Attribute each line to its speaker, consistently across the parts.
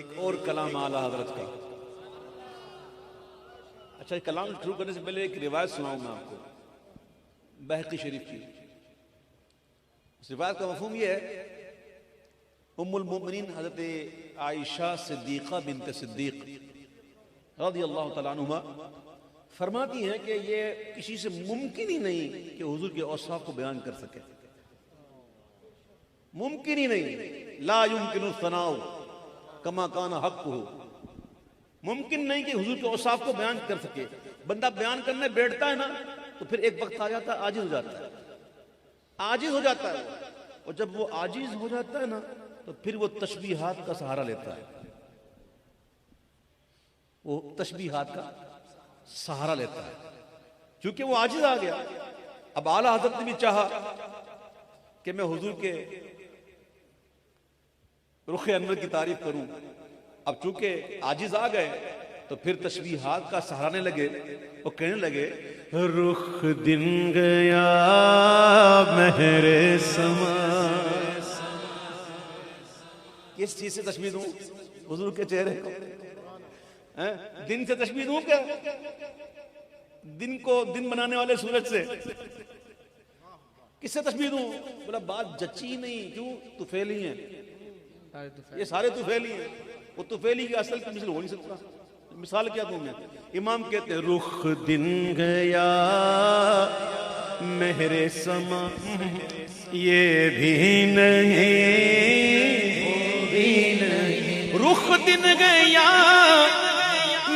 Speaker 1: ایک اور کلام اعلیٰ حضرت کا. اچھا کلام شروع کرنے سے پہلے ایک روایت سناؤں میں آپ کو بہقی شریف کی. اس روایت کا مفہوم یہ ہے ام المؤمنین حضرت عائشہ صدیقہ بنت صدیق رضی اللہ تعالیٰ عنہما فرماتی ہیں کہ یہ کسی سے ممکن ہی نہیں کہ حضور کے اوصاف کو بیان کر سکے. ممکن ہی نہیں. لا يمکن الثناء کما کان حقہ. ممکن نہیں کہ حضور کے اوصاف کو بیان کر سکے. بندہ بیان کرنے بیٹھتا ہے نا تو پھر ایک وقت آ جاتا ہے عاجز ہو جاتا ہے. عاجز ہو جاتا ہے. اور جب وہ عاجز ہو جاتا ہے نا تو پھر وہ تشبیہات کا سہارا لیتا ہے. وہ تشبیہات کا سہارا لیتا ہے کیونکہ وہ عاجز آ گیا. اب اعلیٰ حضرت نے بھی چاہا کہ میں حضور کے رخ انور کی تعریف کروں. اب چونکہ عاجز آ گئے تو پھر تشبیہات کا سہارانے لگے. وہ کہنے لگے رخ دن گیا مہر سما. کس چیز سے تشبیہ دوں؟ حضور کے چہرے کو. دن سے تشبیہ دوں کیا؟ دن کو دن بنانے والے سورج سے. کس سے تشبیہ دوں؟ بولا بات جچی نہیں. کیوں؟ طفیلی ہیں یہ سارے. طفیلی ہیں. وہ طفیلی کی اصل کی مثل ہو نہیں سکتا. مثال کیا دوں میں؟ امام کہتے ہیں رخ دن گیا مہر سما یہ بھی نہیں. رخ دن گیا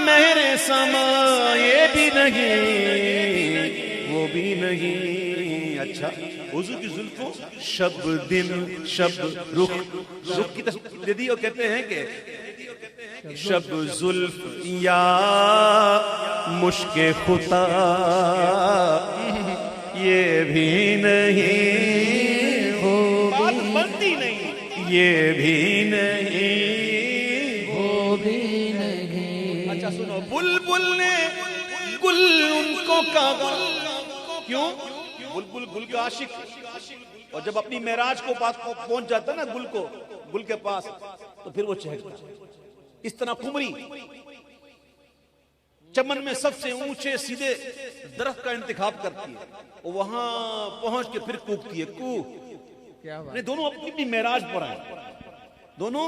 Speaker 1: مہر سما یہ بھی نہیں وہ بھی نہیں. اچھا حضور کی زلفوں شب دن شب رخ کی تصویر دی اور کہتے ہیں کہ شب زلف یا مشک خطا یہ بھی نہیں بات بنتی نہیں. یہ بھی نہیں وہ بھی نہیں. اچھا سنو بلبل نے گل ان کو کہا. کیوں؟ بلبل گل کا عاشق. اور جب اپنی معراج کو پہنچ جاتا ہے نا گل کے پاس تو پھر وہ چہکتا. اس طرح قمری چمن میں سب سے اونچے سیدھے درخت کا انتخاب کرتی ہے. وہاں پہنچ کے پھر کوکتی ہے. دونوں اپنی اپنی معراج پر ہیں. دونوں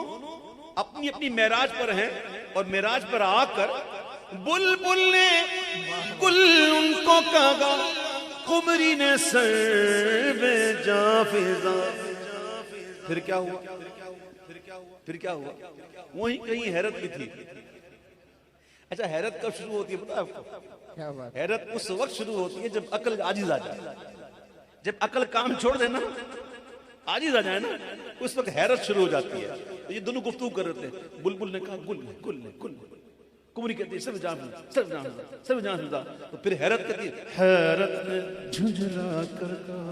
Speaker 1: اپنی اپنی معراج پر ہیں. اور معراج پر آ کر بلبل نے گل ان کو کہا قمری نے سر میں جاں فضا. پھر کیا ہوا؟ وہیں کہیں حیرت بھی تھی. اچھا حیرت کب شروع ہوتی ہے پتہ ہے آپ کو؟ حیرت اس وقت شروع ہوتی ہے جب عقل عاجز آ جائے. جب عقل کام چھوڑ دینا عاجز آ جائے نا اس وقت حیرت شروع ہو جاتی ہے. تو یہ دونوں گفتگو کر رہے تھے. بلبل نے کہا گل قمری کہتی ہے سب جان فضا. تو پھر حیرت کہتی ہے حیرت نے جھنجھلا کر کہا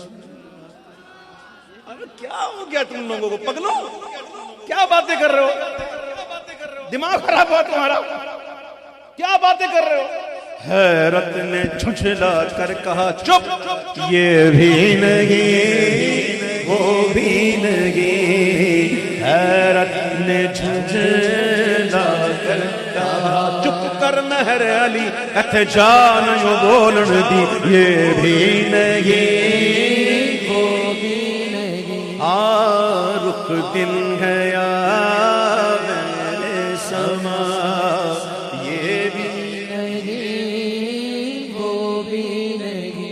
Speaker 1: کیا ہو گیا تم لوگوں کو پگلو؟ کیا باتیں کر رہے ہو؟ دماغ خراب ہوا تمہارا؟ کیا باتیں کر رہے ہو؟ حیرت نے جھنجھلا کر کہا چپ یہ بھی نہیں وہ بھی نہیں. حیرت نے جھنجھلا کر کہا چپ کر مہر علی ات جان یوں بولن دی یہ بھی نہیں وہ بھی نہیں. رخ دن گیا میرے سما یہ بھی نہیں وہ بھی نہیں.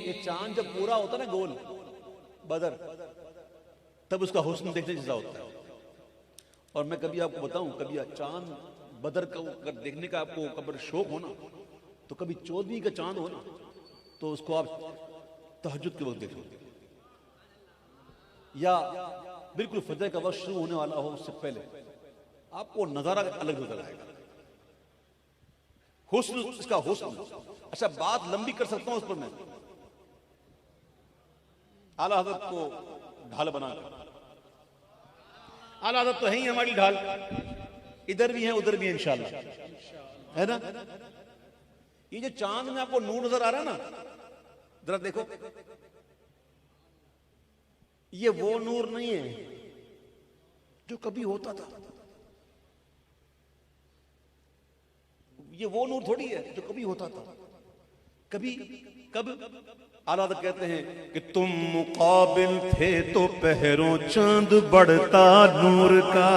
Speaker 1: یہ چاند جب پورا ہوتا نا گول بدر تب اس کا حسن دیکھنے جیسا ہوتا ہے. اور میں کبھی آپ کو بتاؤں کبھی چاند بدر کا دیکھنے کا آپ کو کبھی شوق ہونا تو کبھی 14ویں کا چاند ہونا تو اس کو آپ تہجد کے وقت دیکھو یا بالکل فجر کا وقت شروع ہونے والا ہو اس سے پہلے آپ کو نظارہ الگ نظر آئے گا. حسن اس کا حسن. اچھا بات لمبی کر سکتا ہوں اس پر میں. اعلیٰ حضرت کو ڈھال بنا کر اعلیٰ حضرت تو ہے ہی ہماری ڈھال. ادھر بھی ہیں ادھر بھی ہیں انشاءاللہ ہے نا. یہ جو چاند میں آپ کو نور نظر آ رہا ہے نا ذرا دیکھو یہ وہ نور نہیں ہے جو کبھی ہوتا تھا. یہ وہ نور تھوڑی ہے جو کبھی ہوتا تھا، کبھی کب اعلیٰ حضرت کہتے ہیں کہ تم مقابل تھے تو پہروں چاند بڑھتا نور کا.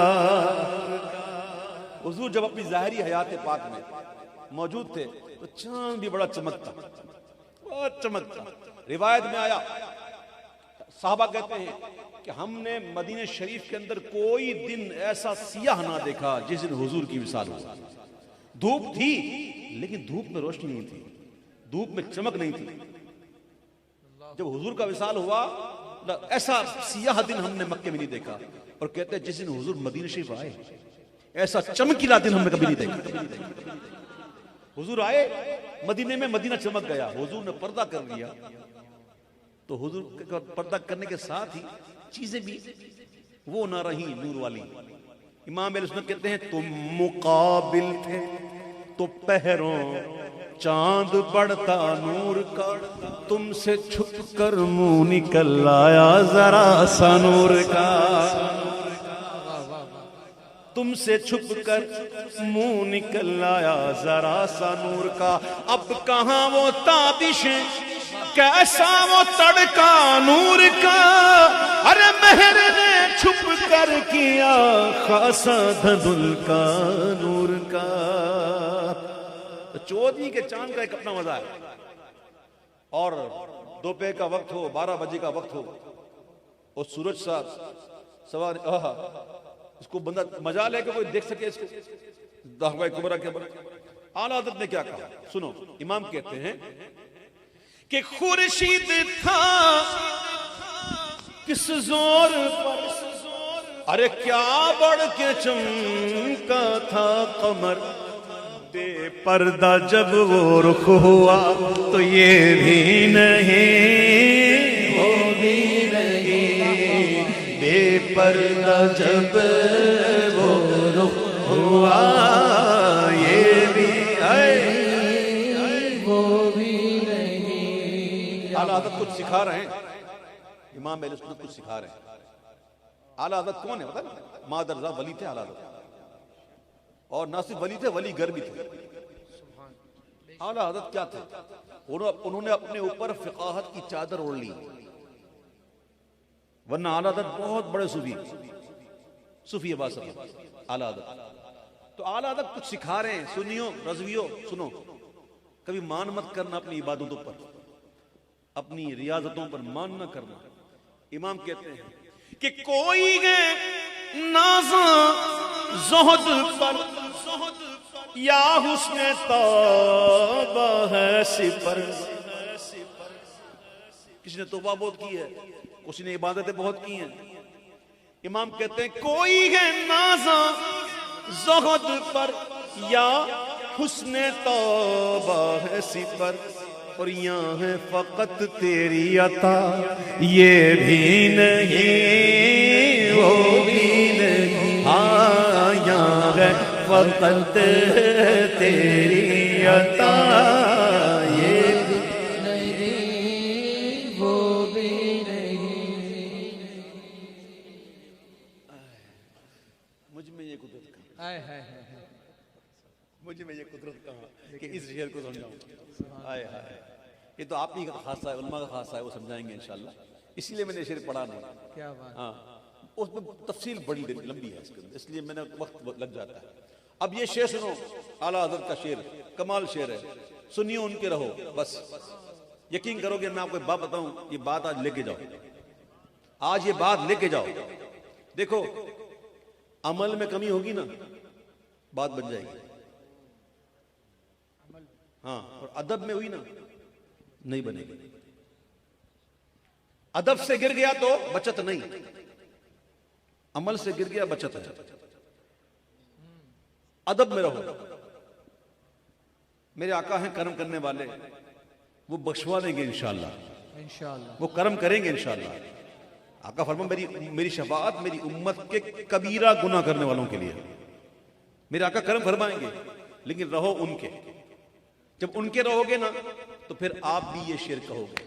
Speaker 1: حضور جب اپنی ظاہری حیات پاک میں موجود تھے تو چاند بھی بڑا چمکتا، بہت چمکتا. روایت میں آیا، صحابہ کہتے ہیں کہ ہم نے مدینہ شریف کے اندر کوئی دن ایسا سیاہ نہ دیکھا جس دن حضور کی وصال ہوا. دھوپ تھی لیکن دھوپ میں روشنی نہیں تھی، دھوپ میں چمک نہیں تھی. جب حضور کا وصال ہوا ایسا سیاہ دن ہم نے مکے میں نہیں دیکھا. اور کہتے ہیں جس دن حضور مدینہ شریف آئے ایسا چمکیلا دن ہم نے کبھی نہیں دیکھا. حضور آئے مدینے میں، مدینہ چمک گیا. حضور نے پردہ کر لیا تو حضور کا پردہ کرنے کے ساتھ ہی چیزیں بھی وہ نہ رہی نور والی. امام اہل سنت کہتے ہیں تم مقابل تھے تو پہروں چاند بڑھتا نور کا، تم سے چھپ کر منہ نکل آیا ذرا سا نور کا. تم سے چھپ کر منہ نکل آیا ذرا سا نور کا. اب کہاں وہ تابشیں، کیسا وہ تڑکا نور کا. ارے مہر نے چھپ کر کیا خاصا دھندل کا نور کا. چودھری کے چاند کا ایک اپنا مزہ ہے. اور دوپہر کا وقت ہو، 12 بجے کا وقت ہو اور سورج صاحب سوار اس کو بندہ مزہ لے کے کوئی دیکھ سکے اس کو. دہوہ کبریٰ کے بعد اعلیٰ حضرت نے کیا کہا سنو. امام کہتے ہیں کہ خورشید تھا کس زور پر، ارے کیا بڑھ کے چمکا تھا قمر. بے پردہ جب وہ رخ ہوا تو یہ بھی نہیں وہ بھی نہیں. بے پردہ جب وہ رخ ہوا یہ بھی وہ بھی نہیں. اعلیٰ حضرت کچھ سکھا رہے ہیں، امام اہل سنت کچھ سکھا رہے ہیں. اعلیٰ حضرت کون ہے بتا؟ مادر رضا ولی تھے اعلیٰ حضرت، اور نہ صرف ولی تھے، ولی گر بھی تھے. اعلیٰ حضرت کیا تھے؟ انہوں نے اپنے اوپر فقاہت کی چادر اوڑھ لی، ورنہ اعلیٰ حضرت بہت بڑے صوفی عباس اعلیٰ حضرت. تو اعلیٰ حضرت کچھ سکھا رہے ہیں. سنیو رضویو سنو، کبھی مان مت کرنا اپنی عبادتوں پر، اپنی ریاضتوں پر مان نہ کرنا. امام کہتے ہیں کہ کوئی ہے نازاں زہد پر یا حسن توبہ ہے سپر. کسی نے توبہ بہت کی ہے، کسی نے عبادتیں بہت کی ہیں. امام کہتے ہیں کوئی ہے نازاں زہد پر یا حسن توبہ ہے سپر، اور یہاں ہے فقط تیری عطا یہ بھی نہیں وہ بھی نہیں. ہاں یہاں ہے فقط تیری عطا یہ بھی نہیں وہ بھی نہیں. مجھ میں یہ قدرت کہاں، مجھ میں یہ قدرت کہاں کہ اس شعر کو سمجھاؤں. آئے ہائے، یہ تو آپ ہی کا خاصہ ہے، علماء کا خاصہ ہے، وہ سمجھائیں گے انشاءاللہ. اسی لیے میں نے شعر پڑھا نہیں. کیا بات. ہاں اس میں تفصیل بڑی لمبی ہے اس کے اندر، اس لیے میں نے وقت لگ جاتا ہے. اب یہ شعر سنو، اعلیٰ حضرت کا شعر کمال شعر ہے. سنیو ان کے رہو بس. یقین کرو گے میں آپ کو ایک بات بتاؤں، یہ بات آج لے کے جاؤ، آج یہ بات لے کے جاؤ. دیکھو عمل میں کمی ہوگی نا بات بن جائے گی. ہاں اور ادب میں ہوئی نا نہیں بنے گی. ادب سے گر گیا تو بچت نہیں، عمل سے گر گیا بچت ہے. ادب میں رہو. میرے آقا ہیں کرم کرنے والے، وہ بخشوا دیں گے انشاءاللہ، وہ کرم کریں گے انشاءاللہ. آقا فرما میری شفاعت میری امت کے کبیرہ گناہ کرنے والوں کے لیے. میرے آقا کرم فرمائیں گے، لیکن رہو ان کے. جب ان کے رہو گے نا تو پھر آپ بھی یہ شعر کہو گے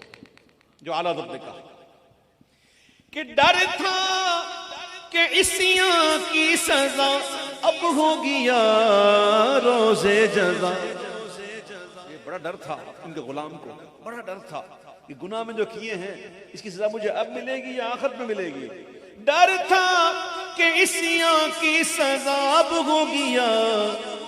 Speaker 1: جو اعلیٰ حضرت نے کہا کہ ڈر تھا کہ عصیاں کی سزا اب اب ہوگی یا روزے جزا. یہ بڑا ڈر تھا ان کے غلام کو, بڑا ڈر تھا کہ گناہ میں جو کیے ہیں اس کی سزا مجھے اب ملے گی یا آخرت میں ملے گی. ڈر تھا کہ اسیاں کی سزا اب ہوگی یا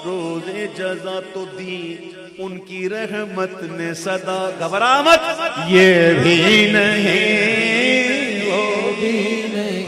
Speaker 1: روزے جزا, تو دی ان کی رحمت نے صدا. گھبرا مت, یہ بھی نہیں وہ بھی نہیں.